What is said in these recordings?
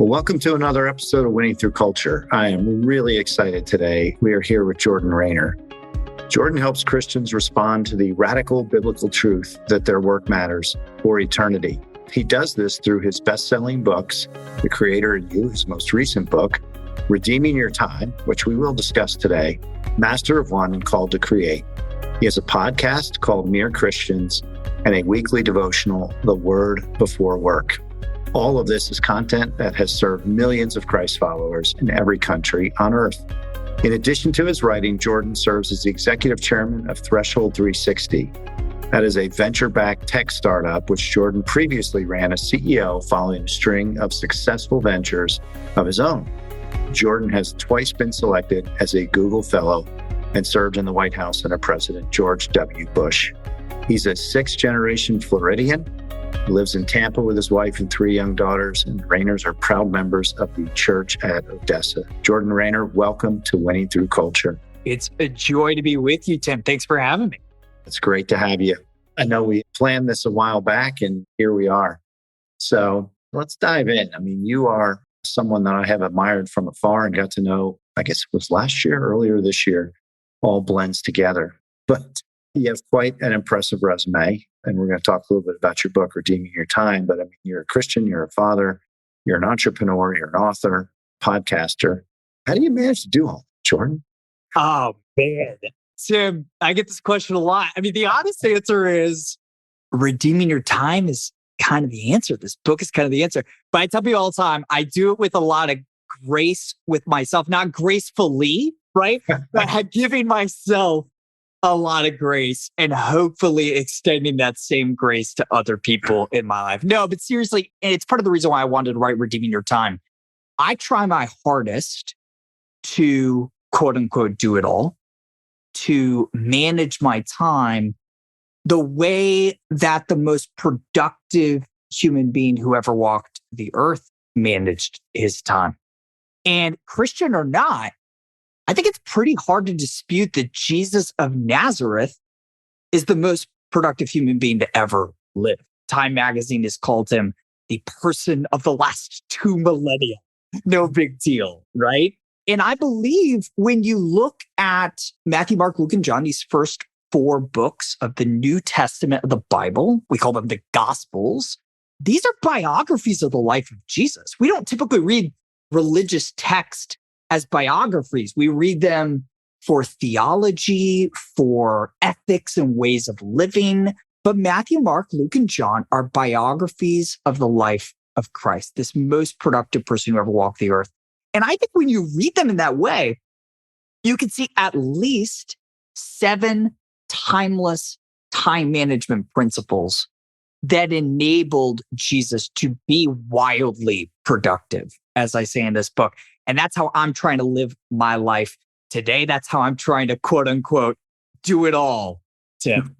Well, welcome to another episode of Winning Through Culture. I am really excited today. We are here with Jordan Raynor. Jordan helps Christians respond to the radical biblical truth that their work matters for eternity. He does this through his best-selling books, The Creator in You, his most recent book, Redeeming Your Time, which we will discuss today, Master of One and Called to Create. He has a podcast called Mere Christians and a weekly devotional, The Word Before Work. All of this is content that has served millions of Christ followers in every country on earth. In addition to his writing, Jordan serves as the executive chairman of Threshold 360. That is a venture-backed tech startup, which Jordan previously ran as CEO following a string of successful ventures of his own. Jordan has twice been selected as a Google Fellow and served in the White House under President George W. Bush. He's a sixth-generation Floridian. He lives in Tampa with his wife and three young daughters, and the Raynors are proud members of the church at Odessa. Jordan Raynor, welcome to Winning Through Culture. It's a joy to be with you, Tim. Thanks for having me. It's great to have you. I know we planned this a while back, and here we are. So let's dive in. I mean, you are someone that I have admired from afar and got to know, I guess it was last year, earlier this year, all blends together. But you have quite an impressive resume. And we're going to talk a little bit about your book, Redeeming Your Time. But I mean, you're a Christian, you're a father, you're an entrepreneur, you're an author, podcaster. How do you manage to do all that, Jordan? Oh, man. Tim, I get this question a lot. I mean, the honest answer is redeeming your time is kind of the answer. This book is kind of the answer. But I tell people all the time, I do it with a lot of grace with myself, not gracefully, right? But giving myself a lot of grace and hopefully extending that same grace to other people in my life. No, but seriously, and it's part of the reason why I wanted to write Redeeming Your Time. I try my hardest to quote unquote do it all, to manage my time the way that the most productive human being who ever walked the earth managed his time. And Christian or not, I think it's pretty hard to dispute that Jesus of Nazareth is the most productive human being to ever live. Time magazine has called him the person of the last 2 millennia. No big deal, right? And I believe when you look at Matthew, Mark, Luke, and John, these first 4 books of the New Testament of the Bible, we call them the Gospels. These are biographies of the life of Jesus. We don't typically read religious text as biographies. We read them for theology, for ethics and ways of living. But Matthew, Mark, Luke, and John are biographies of the life of Christ, this most productive person who ever walked the earth. And I think when you read them in that way, you can see at least 7 timeless time management principles that enabled Jesus to be wildly productive, as I say in this book. And that's how I'm trying to live my life today. That's how I'm trying to, quote unquote, do it all, Tim.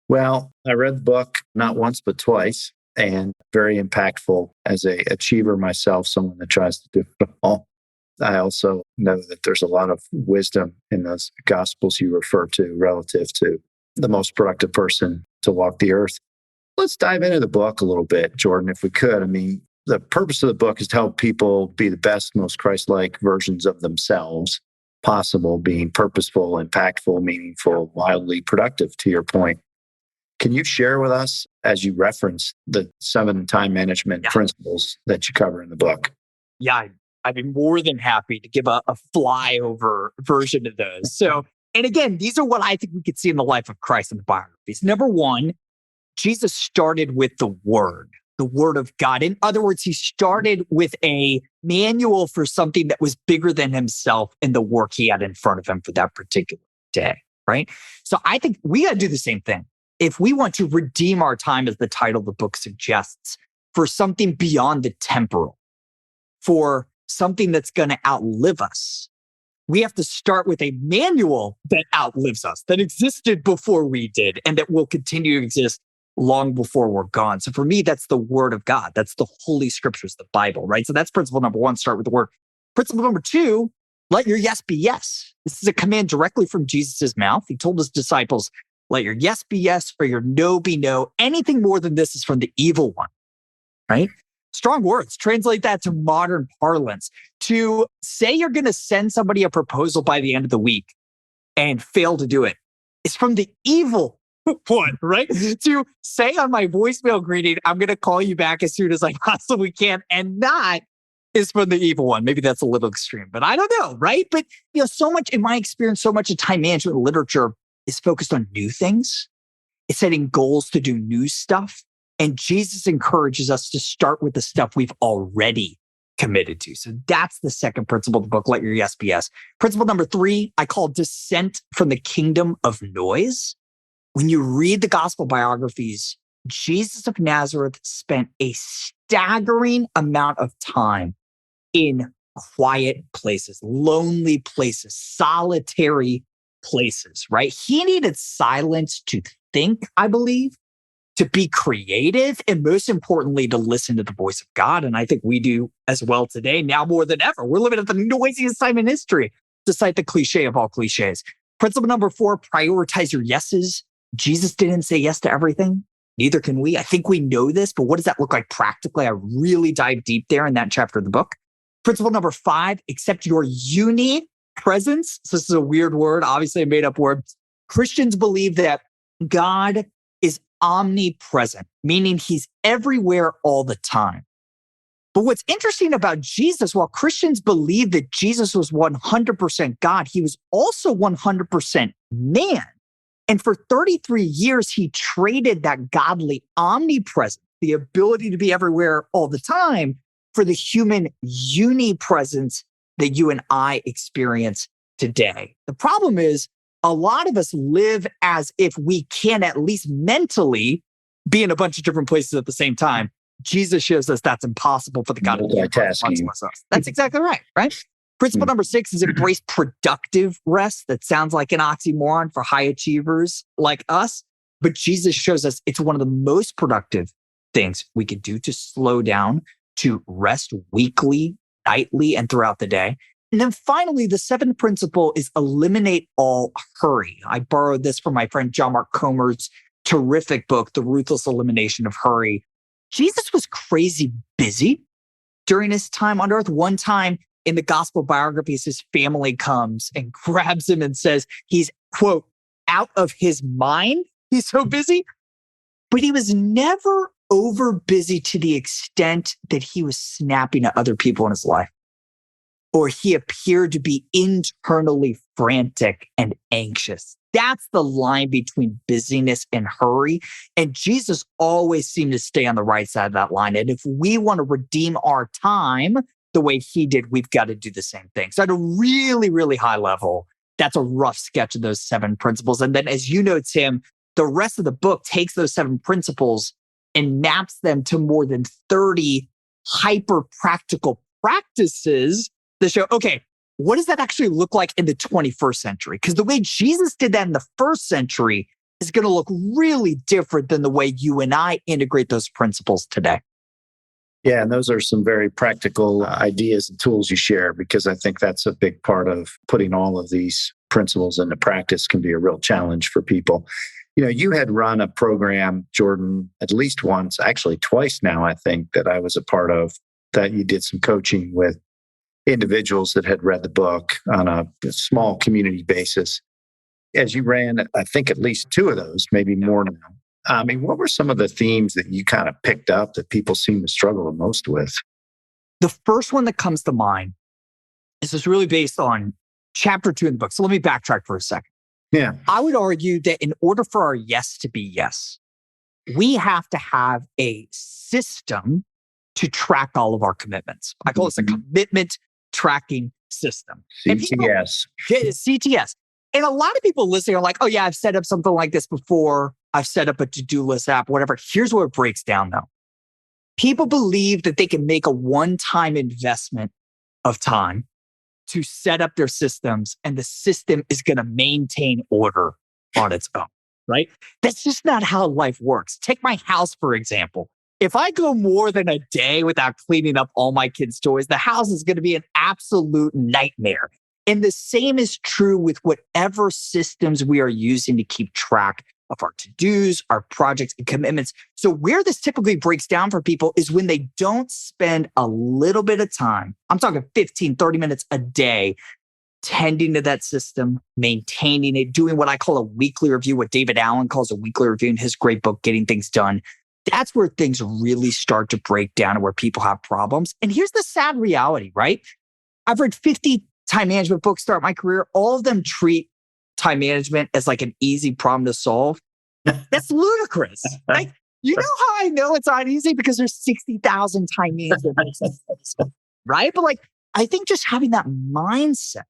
Well, I read the book not once, but twice, and very impactful as an achiever myself, someone that tries to do it all. I also know that there's a lot of wisdom in those Gospels you refer to relative to the most productive person to walk the earth. Let's dive into the book a little bit, Jordan, if we could. I mean, the purpose of the book is to help people be the best, most Christ-like versions of themselves possible, being purposeful, impactful, meaningful, wildly productive, to your point. Can you share with us, as you reference, the 7 time management principles that you cover in the book? Yeah, I'd be more than happy to give a flyover version of those. So, and again, these are what I think we could see in the life of Christ in the biographies. Number 1, Jesus started with the Word of God. In other words, he started with a manual for something that was bigger than himself and the work he had in front of him for that particular day, right? So I think we got to do the same thing. If we want to redeem our time, as the title of the book suggests, for something beyond the temporal, for something that's going to outlive us, we have to start with a manual that outlives us, that existed before we did, and that will continue to exist long before we're gone. So for me, that's the Word of God. That's the Holy Scriptures, the Bible, right? So that's principle number 1, start with the Word. Principle number 2, let your yes be yes. This is a command directly from Jesus' mouth. He told his disciples, let your yes be yes or your no be no. Anything more than this is from the evil one, right? So strong words. Translate that to modern parlance. To say you're going to send somebody a proposal by the end of the week and fail to do it is from the evil one, right? To say on my voicemail greeting, I'm going to call you back as soon as I possibly can, and not is from the evil one. Maybe that's a little extreme, but I don't know, right? But so much in my experience, so much of time management literature is focused on new things. It's setting goals to do new stuff. And Jesus encourages us to start with the stuff we've already committed to. So that's the second principle of the book, Let Your Yes Be Yes. Principle number 3, I call Dissent from the Kingdom of Noise. When you read the gospel biographies, Jesus of Nazareth spent a staggering amount of time in quiet places, lonely places, solitary places, right? He needed silence to think, I believe, to be creative, and most importantly, to listen to the voice of God. And I think we do as well today, now more than ever. We're living at the noisiest time in history, to cite the cliche of all cliches. Principle number 4, prioritize your yeses. Jesus didn't say yes to everything. Neither can we. I think we know this, but what does that look like practically? I really dive deep there in that chapter of the book. Principle number 5, accept your unipresence. So this is a weird word, obviously a made up word. Christians believe that God is omnipresent, meaning he's everywhere all the time. But what's interesting about Jesus, while Christians believe that Jesus was 100% God, he was also 100% man. And for 33 years, he traded that godly omnipresence, the ability to be everywhere all the time, for the human unipresence that you and I experience today. The problem is, a lot of us live as if we can at least mentally be in a bunch of different places at the same time. Jesus shows us that's impossible for the God of the universe. That's exactly right, right? Principle number 6 is embrace productive rest. That sounds like an oxymoron for high achievers like us, but Jesus shows us it's one of the most productive things we can do, to slow down, to rest weekly, nightly, and throughout the day. And then finally, the 7th principle is eliminate all hurry. I borrowed this from my friend John Mark Comer's terrific book, The Ruthless Elimination of Hurry. Jesus was crazy busy during his time on earth. One time in the gospel biographies, his family comes and grabs him and says he's, quote, out of his mind. He's so busy. But he was never over busy to the extent that he was snapping at other people in his life, or he appeared to be internally frantic and anxious. That's the line between busyness and hurry. And Jesus always seemed to stay on the right side of that line. And if we want to redeem our time the way he did, we've got to do the same thing. So at a really, really high level, that's a rough sketch of those 7 principles. And then, as you know, Tim, the rest of the book takes those 7 principles and maps them to more than 30 hyper-practical practices that show, okay, what does that actually look like in the 21st century? Because the way Jesus did that in the first century is going to look really different than the way you and I integrate those principles today. Yeah, and those are some very practical ideas and tools you share, because I think that's a big part of putting all of these principles into practice can be a real challenge for people. You had run a program, Jordan, at least once, actually twice now, I think, that I was a part of, that you did some coaching with individuals that had read the book on a small community basis. As you ran, I think, at least 2 of those, maybe more now. I mean, what were some of the themes that you kind of picked up that people seem to struggle the most with? The first one that comes to mind is really based on chapter 2 in the book. So let me backtrack for a second. Yeah. I would argue that in order for our yes to be yes, we have to have a system to track all of our commitments. I call this a commitment tracking system. CTS. CTS. And a lot of people listening are like, oh yeah, I've set up something like this before. I've set up a to-do list app, whatever. Here's where it breaks down though. People believe that they can make a one-time investment of time to set up their systems, and the system is going to maintain order on its own, right? That's just not how life works. Take my house, for example. If I go more than a day without cleaning up all my kids' toys, the house is going to be an absolute nightmare. And the same is true with whatever systems we are using to keep track of our to-dos, our projects and commitments. So where this typically breaks down for people is when they don't spend a little bit of time. I'm talking 15, 30 minutes a day tending to that system, maintaining it, doing what I call a weekly review, what David Allen calls a weekly review in his great book, Getting Things Done. That's where things really start to break down and where people have problems. And here's the sad reality, right? I've read 50 time management books throughout my career. All of them treat time management as like an easy problem to solve. That's ludicrous. Like, you know how I know it's not easy? Because there's 60,000 time management books, right? But like, I think just having that mindset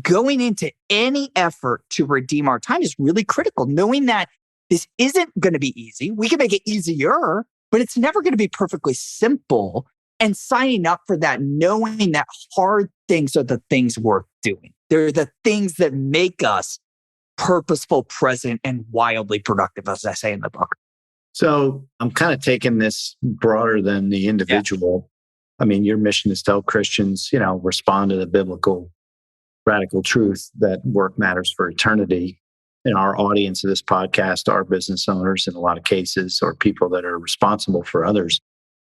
going into any effort to redeem our time is really critical, knowing that this isn't going to be easy. We can make it easier, but it's never going to be perfectly simple. And signing up for that, knowing that hard things are the things worth doing. They're the things that make us purposeful, present, and wildly productive, as I say in the book. So I'm kind of taking this broader than the individual. Yeah. I mean, your mission is to help Christians, respond to the biblical radical truth that work matters for eternity. And our audience of this podcast are business owners in a lot of cases, or people that are responsible for others.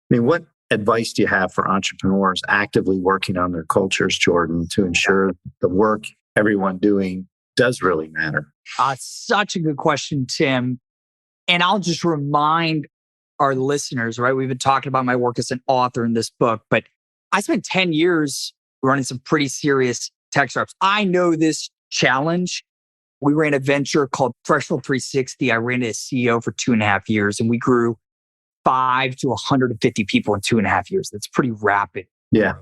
I mean, what advice do you have for entrepreneurs actively working on their cultures, Jordan, to ensure the work everyone doing does really matter? Such a good question, Tim. And I'll just remind our listeners, right? We've been talking about my work as an author in this book, but I spent 10 years running some pretty serious tech startups. I know this challenge. We ran a venture called Threshold 360. I ran it as CEO for 2.5 years, and we grew 5 to 150 people in 2.5 years. That's pretty rapid. Yeah,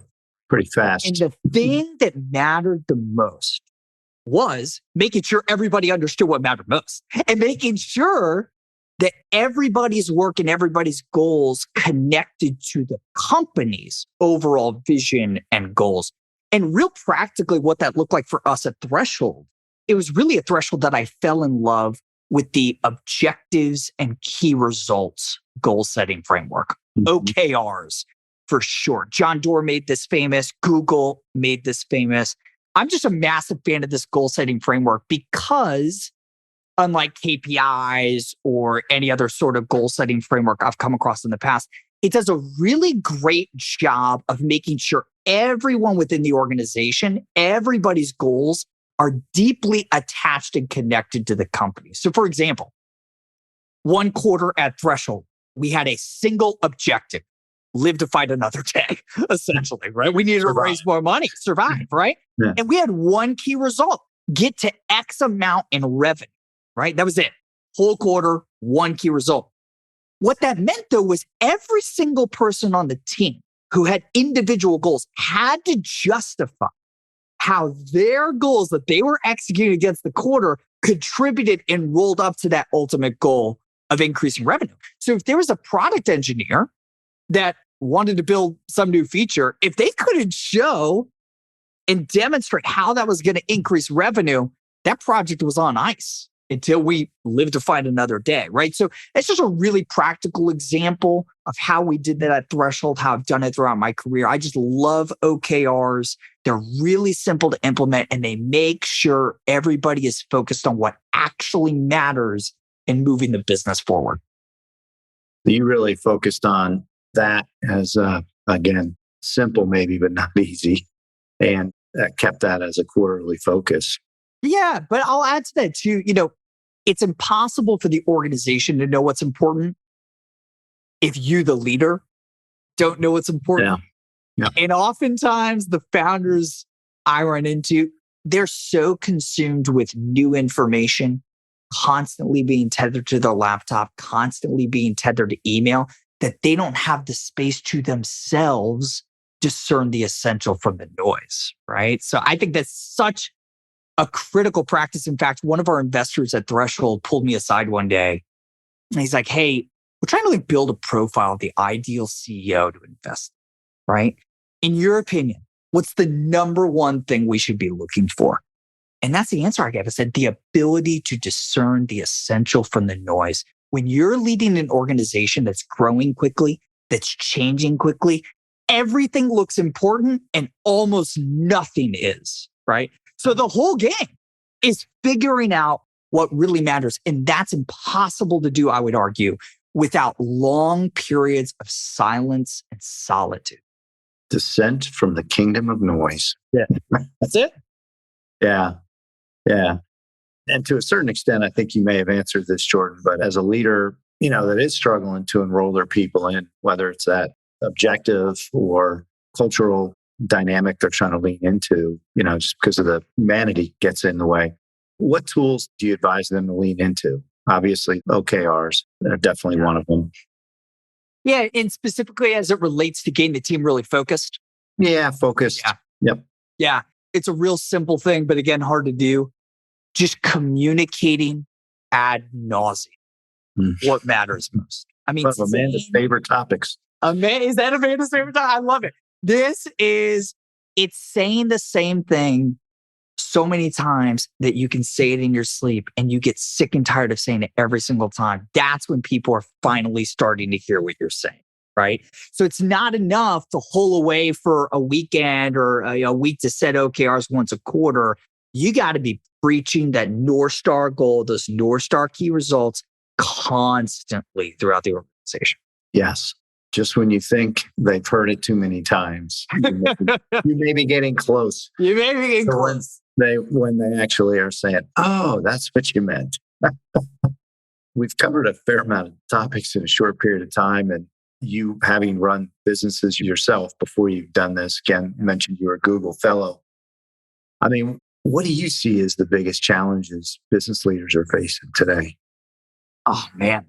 pretty fast. And the thing that mattered the most was making sure everybody understood what mattered most and making sure that everybody's work and everybody's goals connected to the company's overall vision and goals. And real practically what that looked like for us at Threshold, it was really a threshold that I fell in love with the objectives and key results goal setting framework, OKRs for short. John Doerr made this famous. Google made this famous. I'm just a massive fan of this goal setting framework because unlike KPIs or any other sort of goal setting framework I've come across in the past, it does a really great job of making sure everyone within the organization, everybody's goals are deeply attached and connected to the company. So for example, one quarter at Threshold, we had a single objective, live to fight another day, essentially, right? We needed to raise more money, survive, right? Yeah. And we had one key result, get to X amount in revenue, right? That was it. Whole quarter, one key result. What that meant though was every single person on the team who had individual goals had to justify how their goals that they were executing against the quarter contributed and rolled up to that ultimate goal of increasing revenue. So if there was a product engineer that wanted to build some new feature, if they couldn't show and demonstrate how that was going to increase revenue, that project was on ice until we lived to fight another day, right? So it's just a really practical example of how we did that at Threshold, how I've done it throughout my career. I just love OKRs. They're really simple to implement and they make sure everybody is focused on what actually matters in moving the business forward. You really focused on that as, again, simple maybe, but not easy. And kept that as a quarterly focus. Yeah, but I'll add to that too. It's impossible for the organization to know what's important if you, the leader, don't know what's important. Yeah. And oftentimes the founders I run into, they're so consumed with new information, constantly being tethered to their laptop, constantly being tethered to email, that they don't have the space to themselves discern the essential from the noise, right? So I think that's such a critical practice. In fact, one of our investors at Threshold pulled me aside one day and he's like, hey, we're trying to build a profile of the ideal CEO to invest in, right? In your opinion, what's the number one thing we should be looking for? And that's the answer I gave. I said, the ability to discern the essential from the noise. When you're leading an organization that's growing quickly, that's changing quickly, everything looks important and almost nothing is, right? So the whole game is figuring out what really matters. And that's impossible to do, I would argue, without long periods of silence and solitude. Dissent from the kingdom of noise. Yeah. That's it. Yeah. Yeah. And to a certain extent, I think you may have answered this, Jordan, but as a leader, that is struggling to enroll their people in, whether it's that objective or cultural dynamic they're trying to lean into, just because of the humanity gets in the way. What tools do you advise them to lean into? Obviously, OKRs are definitely one of them. Yeah. And specifically as it relates to getting the team really focused. Yeah, focused. Yeah. Yep. Yeah. It's a real simple thing, but again, hard to do. Just communicating ad nauseum. What matters most. I mean, one of Amanda's favorite topics. Is that Amanda's favorite topic? I love it. It's saying the same thing so many times that you can say it in your sleep and you get sick and tired of saying it every single time. That's when people are finally starting to hear what you're saying, right? So it's not enough to hole away for a weekend or a week to set OKRs once a quarter. You got to be preaching that North Star goal, those North Star key results constantly throughout the organization. Yes. Just when you think they've heard it too many times, you may be getting close. You may be getting close. When they actually are saying, oh, that's what you meant. We've covered a fair amount of topics in a short period of time. And you, having run businesses yourself before you've done this, again, mentioned you were a Google fellow. I mean, what do you see as the biggest challenges business leaders are facing today? Oh, man.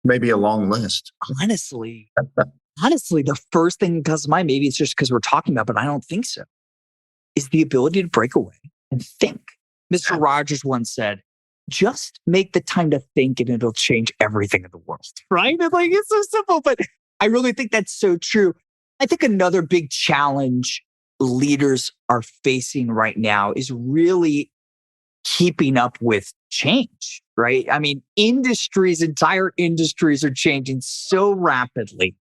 Maybe a long list. Honestly, the first thing that comes to mind, maybe it's just because we're talking about, but I don't think so, is the ability to break away and think. Mr. Rogers once said, just make the time to think and it'll change everything in the world, right? It's so simple, but I really think that's so true. I think another big challenge leaders are facing right now is really keeping up with change, right? I mean, entire industries are changing so rapidly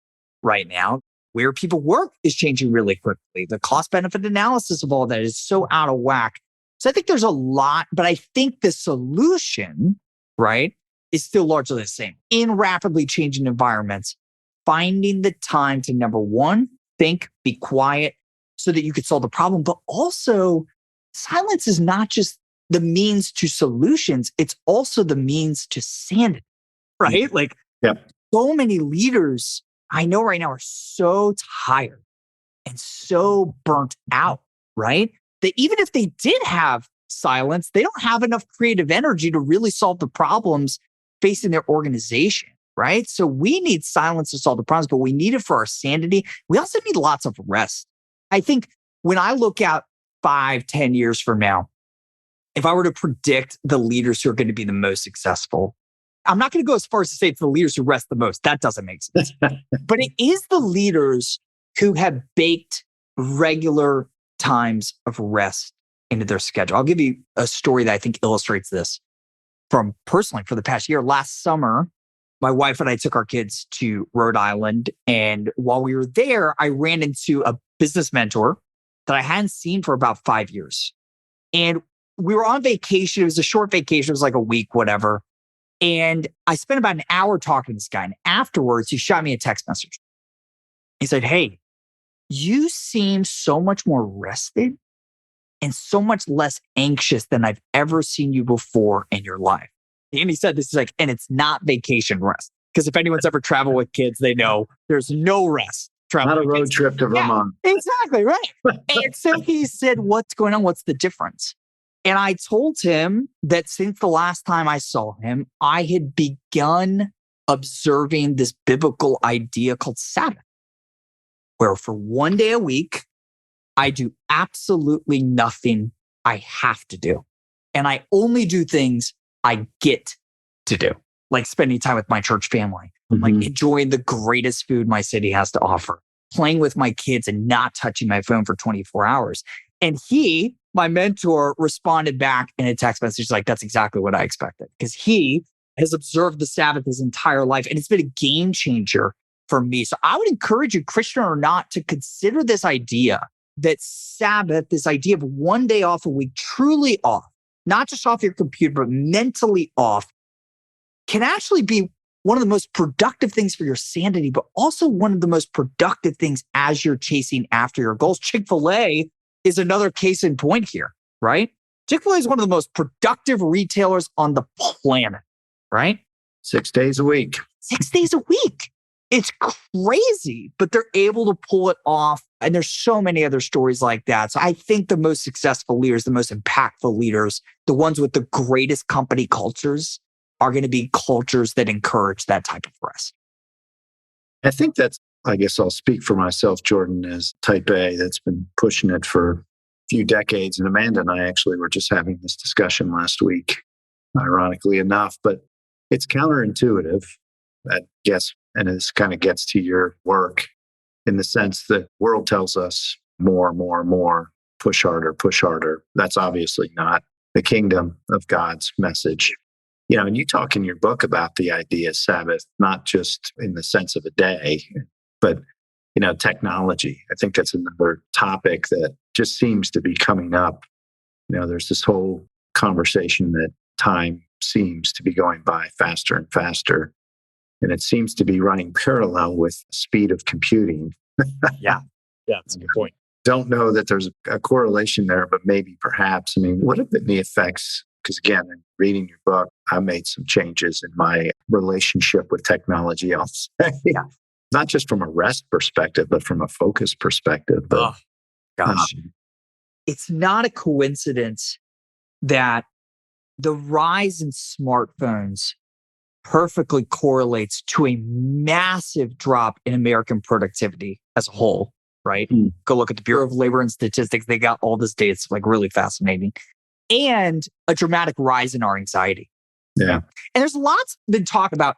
right now. Where people work is changing really quickly. The cost benefit analysis of all that is so out of whack. So I think there's a lot, but I think the solution, right, is still largely the same. In rapidly changing environments, finding the time to, number one, think, be quiet so that you could solve the problem. But also, silence is not just the means to solutions, it's also the means to sanity, right? So many leaders I know right now are so tired and so burnt out, right? That even if they did have silence, they don't have enough creative energy to really solve the problems facing their organization, right? So we need silence to solve the problems, but we need it for our sanity. We also need lots of rest. I think when I look out 5-10 years from now, if I were to predict the leaders who are going to be the most successful, I'm not going to go as far as to say it's the leaders who rest the most. That doesn't make sense. But it is the leaders who have baked regular times of rest into their schedule. I'll give you a story that I think illustrates this from personally for the past year. Last summer, my wife and I took our kids to Rhode Island. And while we were there, I ran into a business mentor that I hadn't seen for about 5 years. And we were on vacation. It was a short vacation. It was like a week, whatever. And I spent about an hour talking to this guy. And afterwards, he shot me a text message. He said, hey, you seem so much more rested and so much less anxious than I've ever seen you before in your life. And he said, this is like, and it's not vacation rest. Because if anyone's ever traveled with kids, they know there's no rest. Not a road trip to Vermont. Yeah, exactly, right. And so he said, what's going on? What's the difference? And I told him that since the last time I saw him, I had begun observing this biblical idea called Sabbath, where for one day a week, I do absolutely nothing I have to do. And I only do things I get to do, like spending time with my church family, like enjoying the greatest food my city has to offer, playing with my kids and not touching my phone for 24 hours. And he, my mentor, responded back in a text message like, that's exactly what I expected. Because he has observed the Sabbath his entire life. And it's been a game changer for me. So I would encourage you, Christian or not, to consider this idea that Sabbath, this idea of one day off a week, truly off, not just off your computer, but mentally off, can actually be one of the most productive things for your sanity, but also one of the most productive things as you're chasing after your goals. Chick-fil-A is another case in point here, right? Chick-fil-A is one of the most productive retailers on the planet, right? 6 days a week. 6 days a week. It's crazy, but they're able to pull it off. And there's so many other stories like that. So I think the most successful leaders, the most impactful leaders, the ones with the greatest company cultures are going to be cultures that encourage that type of rest. I think I guess I'll speak for myself, Jordan, as type A that's been pushing it for a few decades. And Amanda and I actually were just having this discussion last week, ironically enough, but it's counterintuitive, I guess. And this kind of gets to your work in the sense that the world tells us more, push harder, push harder. That's obviously not the kingdom of God's message. And you talk in your book about the idea of Sabbath, not just in the sense of a day, but, technology. I think that's another topic that just seems to be coming up. There's this whole conversation that time seems to be going by faster and faster. And it seems to be running parallel with the speed of computing. Yeah, that's a good point. Don't know that there's a correlation there, but maybe perhaps. What have been the effects? Because again, in reading your book, I made some changes in my relationship with technology, I'll say. Yeah. Not just from a rest perspective, but from a focus perspective. But, it's not a coincidence that the rise in smartphones perfectly correlates to a massive drop in American productivity as a whole, right? Go look at the Bureau of Labor and Statistics. They got all this data. It's really fascinating. And a dramatic rise in our anxiety. Yeah. And there's lots been talk about,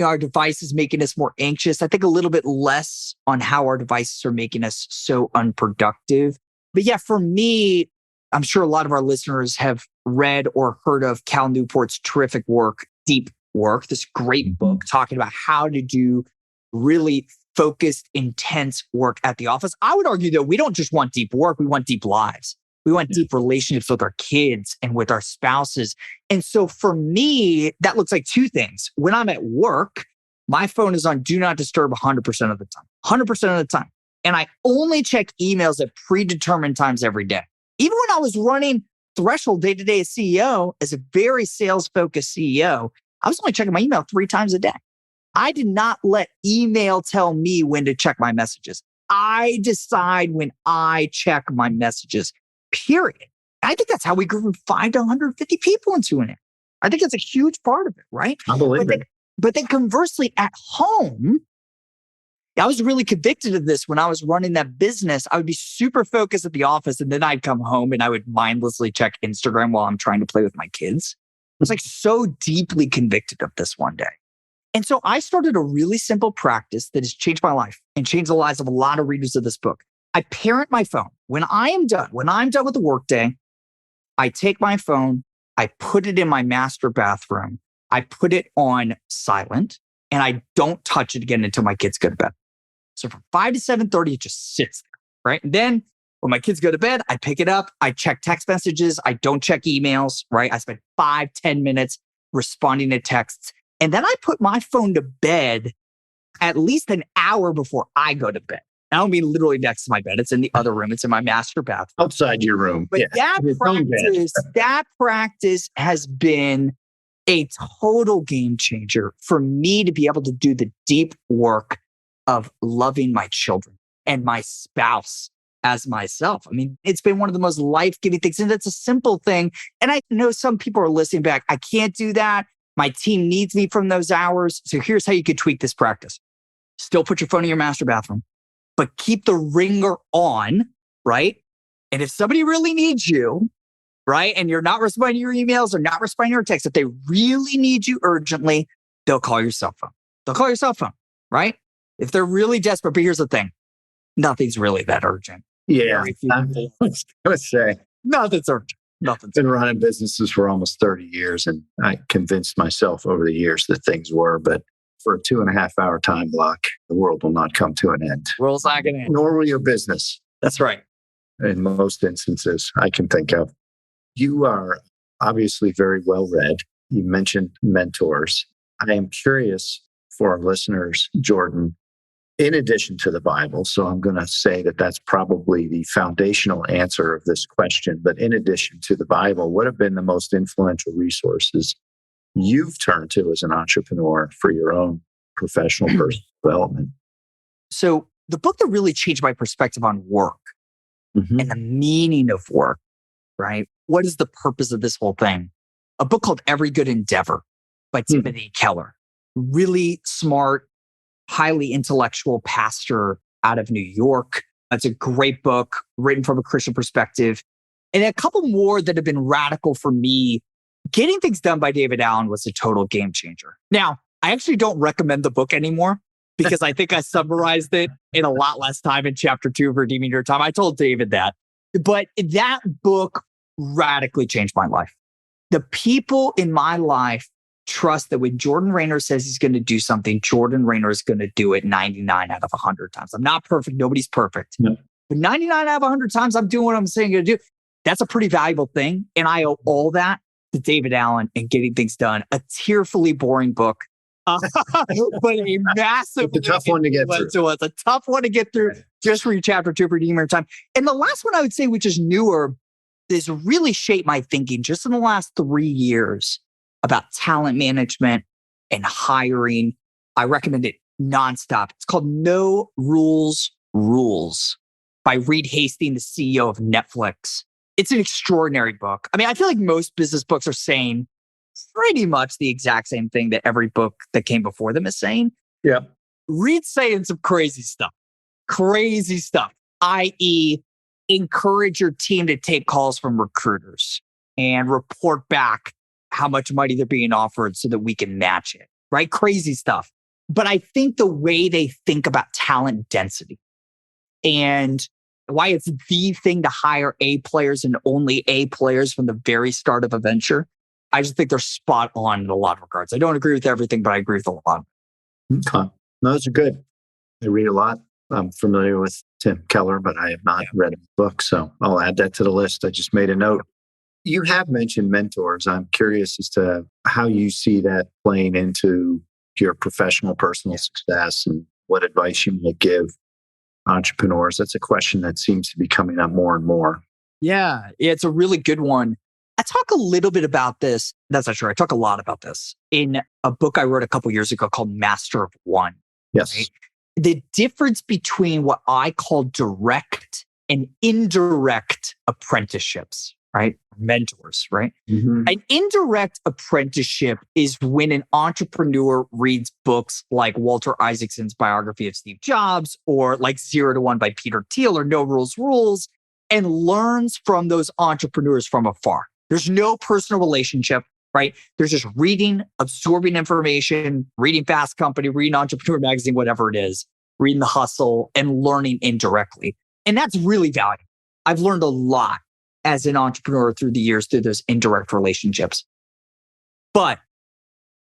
our devices making us more anxious. I think a little bit less on how our devices are making us so unproductive. But yeah, for me, I'm sure a lot of our listeners have read or heard of Cal Newport's terrific work, Deep Work, this great book talking about how to do really focused, intense work at the office. I would argue that we don't just want deep work, we want deep lives. We want deep relationships with our kids and with our spouses. And so for me, that looks like two things. When I'm at work, my phone is on do not disturb 100% of the time, 100% of the time. And I only check emails at predetermined times every day. Even when I was running Threshold day-to-day as CEO, as a very sales-focused CEO, I was only checking my email 3 times a day. I did not let email tell me when to check my messages. I decide when I check my messages. Period. I think that's how we grew from 5 to 150 people in 2.5. I think it's a huge part of it, right? I believe it. But then conversely, at home, I was really convicted of this when I was running that business. I would be super focused at the office and then I'd come home and I would mindlessly check Instagram while I'm trying to play with my kids. I was so deeply convicted of this one day. And so I started a really simple practice that has changed my life and changed the lives of a lot of readers of this book. I parent my phone. When I'm done with the workday, I take my phone, I put it in my master bathroom, I put it on silent, and I don't touch it again until my kids go to bed. So from 5 to 7:30, it just sits there, right? And then when my kids go to bed, I pick it up, I check text messages, I don't check emails, right? I spend 5-10 minutes responding to texts. And then I put my phone to bed at least an hour before I go to bed. I don't mean literally next to my bed. It's in the other room. It's in my master bathroom. Outside your room. But that practice has been a total game changer for me to be able to do the deep work of loving my children and my spouse as myself. It's been one of the most life-giving things. And it's a simple thing. And I know some people are listening back. I can't do that. My team needs me from those hours. So here's how you could tweak this practice. Still put your phone in your master bathroom, but keep the ringer on, right? And if somebody really needs you, right, and you're not responding to your emails or not responding to your texts, if they really need you urgently, they'll call your cell phone. They'll call your cell phone, right? If they're really desperate. But here's the thing. Nothing's really that urgent. Yeah. I was going to say. Nothing's urgent. Nothing's been running businesses for almost 30 years, and I convinced myself over the years that things were, but for a 2.5-hour time block, the world will not come to an end. The world's not going to end. Nor will your business. That's right. In most instances I can think of. You are obviously very well read. You mentioned mentors. I am curious for our listeners, Jordan, in addition to the Bible, so I'm going to say that that's probably the foundational answer of this question, but in addition to the Bible, what have been the most influential resources you've turned to as an entrepreneur for your own professional personal development? So the book that really changed my perspective on work and the meaning of work, right? What is the purpose of this whole thing? A book called Every Good Endeavor by Timothy Keller. Really smart, highly intellectual pastor out of New York. It's a great book written from a Christian perspective. And a couple more that have been radical for me. Getting Things Done by David Allen was a total game changer. Now, I actually don't recommend the book anymore because I think I summarized it in a lot less time in chapter 2 of Redeeming Your Time. I told David that. But that book radically changed my life. The people in my life trust that when Jordan Raynor says he's going to do something, Jordan Raynor is going to do it 99 out of 100 times. I'm not perfect. Nobody's perfect. No. But 99 out of 100 times, I'm doing what I'm saying I'm going to do. That's a pretty valuable thing. And I owe all that to David Allen and Getting Things Done, a tearfully boring book, but a massive it's a tough one to get through. It's a tough one to get through. Just read chapter 2 of Redeeming Your Time. And the last one I would say, which is newer, is really shaped my thinking just in the last 3 years about talent management and hiring. I recommend it nonstop. It's called No Rules Rules by Reed Hastings, the CEO of Netflix. It's an extraordinary book. I mean, I feel like most business books are saying pretty much the exact same thing that every book that came before them is saying. Yeah. Reed's saying some crazy stuff, i.e., encourage your team to take calls from recruiters and report back how much money they're being offered so that we can match it, right? Crazy stuff. But I think the way they think about talent density and why it's the thing to hire A players and only A players from the very start of a venture, I just think they're spot on in a lot of regards. I don't agree with everything, but I agree with a lot. Okay. Those are good. I read a lot. I'm familiar with Tim Keller, but I have not read his book, so I'll add that to the list. I just made a note. You have mentioned mentors. I'm curious as to how you see that playing into your professional, personal success and what advice you might give entrepreneurs. That's a question that seems to be coming up more and more. Yeah, it's a really good one. I talk a little bit about this. That's not true. I talk a lot about this in a book I wrote a couple years ago called Master of One. Yes. Right? The difference between what I call direct and indirect apprenticeships, right? Mentors, right? Mm-hmm. An indirect apprenticeship is when an entrepreneur reads books like Walter Isaacson's biography of Steve Jobs or like 0 to 1 by Peter Thiel or No Rules Rules and learns from those entrepreneurs from afar. There's no personal relationship, right? There's just reading, absorbing information, reading Fast Company, reading Entrepreneur Magazine, whatever it is, reading The Hustle and learning indirectly. And that's really valuable. I've learned a lot as an entrepreneur through the years through those indirect relationships. But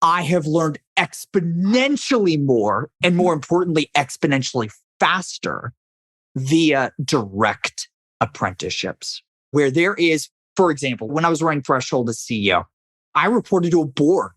I have learned exponentially more and more importantly, exponentially faster via direct apprenticeships, where there is, for example, when I was running Threshold as CEO, I reported to a board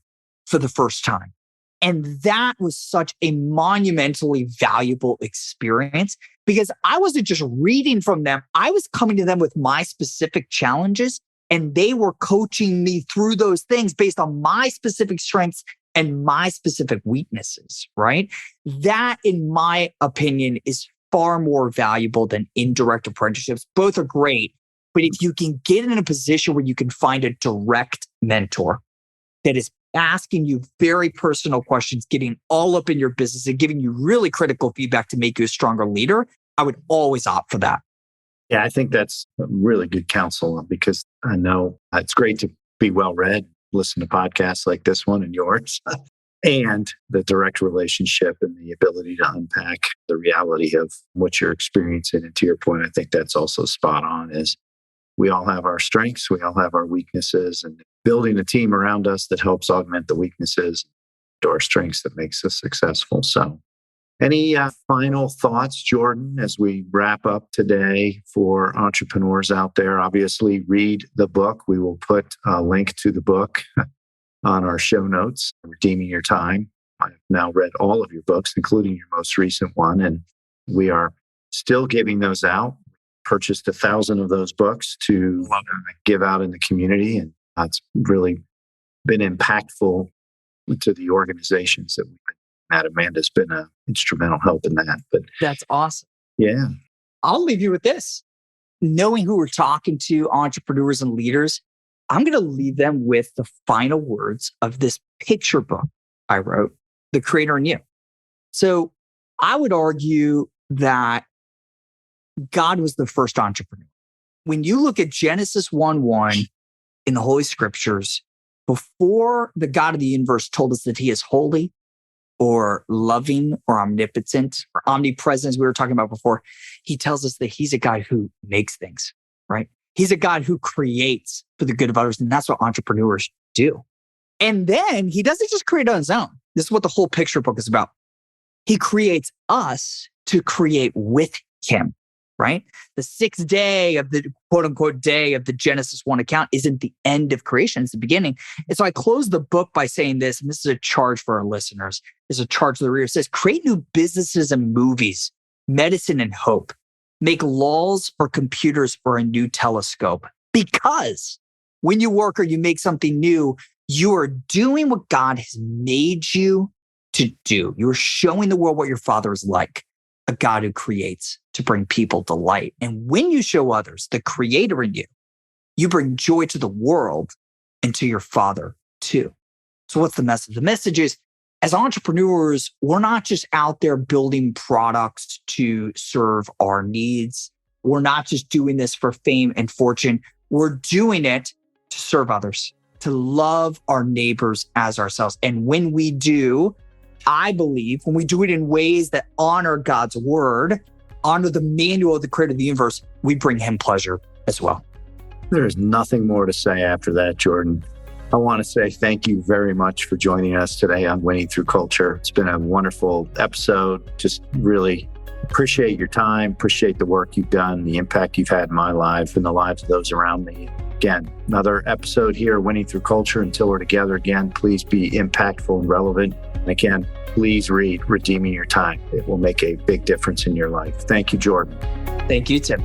for the first time. And that was such a monumentally valuable experience because I wasn't just reading from them. I was coming to them with my specific challenges and they were coaching me through those things based on my specific strengths and my specific weaknesses, right? That, in my opinion, is far more valuable than indirect apprenticeships. Both are great, but if you can get in a position where you can find a direct mentor that is asking you very personal questions, getting all up in your business and giving you really critical feedback to make you a stronger leader, I would always opt for that. Yeah, I think that's really good counsel because I know it's great to be well-read, listen to podcasts like this one and yours, and the direct relationship and the ability to unpack the reality of what you're experiencing. And to your point, I think that's also spot on is we all have our strengths, we all have our weaknesses, and building a team around us that helps augment the weaknesses to our strengths that makes us successful. So Any final thoughts, Jordan, as we wrap up today for entrepreneurs out there? Obviously, read the book. We will put a link to the book on our show notes, Redeeming Your Time. I've now read all of your books, including your most recent one, and we are still giving those out. Purchased 1,000 of those books to give out in the community, and that's really been impactful to the organizations that we've been at. Amanda's been an instrumental help in that. But that's awesome. Yeah. I'll leave you with this. Knowing who we're talking to, entrepreneurs and leaders, I'm going to leave them with the final words of this picture book I wrote, The Creator in You. So I would argue that God was the first entrepreneur. When you look at Genesis 1:1 in the Holy Scriptures, before the God of the universe told us that he is holy or loving or omnipotent or omnipresent, as we were talking about before, he tells us that he's a God who makes things, right? He's a God who creates for the good of others. And that's what entrepreneurs do. And then he doesn't just create on his own. This is what the whole picture book is about. He creates us to create with him, right? The sixth day of the quote unquote day of the Genesis 1 account isn't the end of creation, it's the beginning. And so I close the book by saying this, and this is a charge for our listeners. There's a charge to the reader. It says, create new businesses and movies, medicine and hope. Make laws or computers or a new telescope. Because when you work or you make something new, you are doing what God has made you to do. You're showing the world what your Father is like, a God who creates to bring people delight. And when you show others the Creator in you, you bring joy to the world and to your Father too. So what's the message? The message is, as entrepreneurs, we're not just out there building products to serve our needs. We're not just doing this for fame and fortune. We're doing it to serve others, to love our neighbors as ourselves. And when we do, I believe, when we do it in ways that honor God's word, honor the manual of the Creator of the universe, we bring him pleasure as well. There's nothing more to say after that, Jordan. I want to say thank you very much for joining us today on Winning Through Culture. It's been a wonderful episode. Just really appreciate your time, appreciate the work you've done, the impact you've had in my life and the lives of those around me. Again, another episode here, Winning Through Culture. Until we're together again, please be impactful and relevant. And again, please read Redeeming Your Time. It will make a big difference in your life. Thank you, Jordan. Thank you, Tim.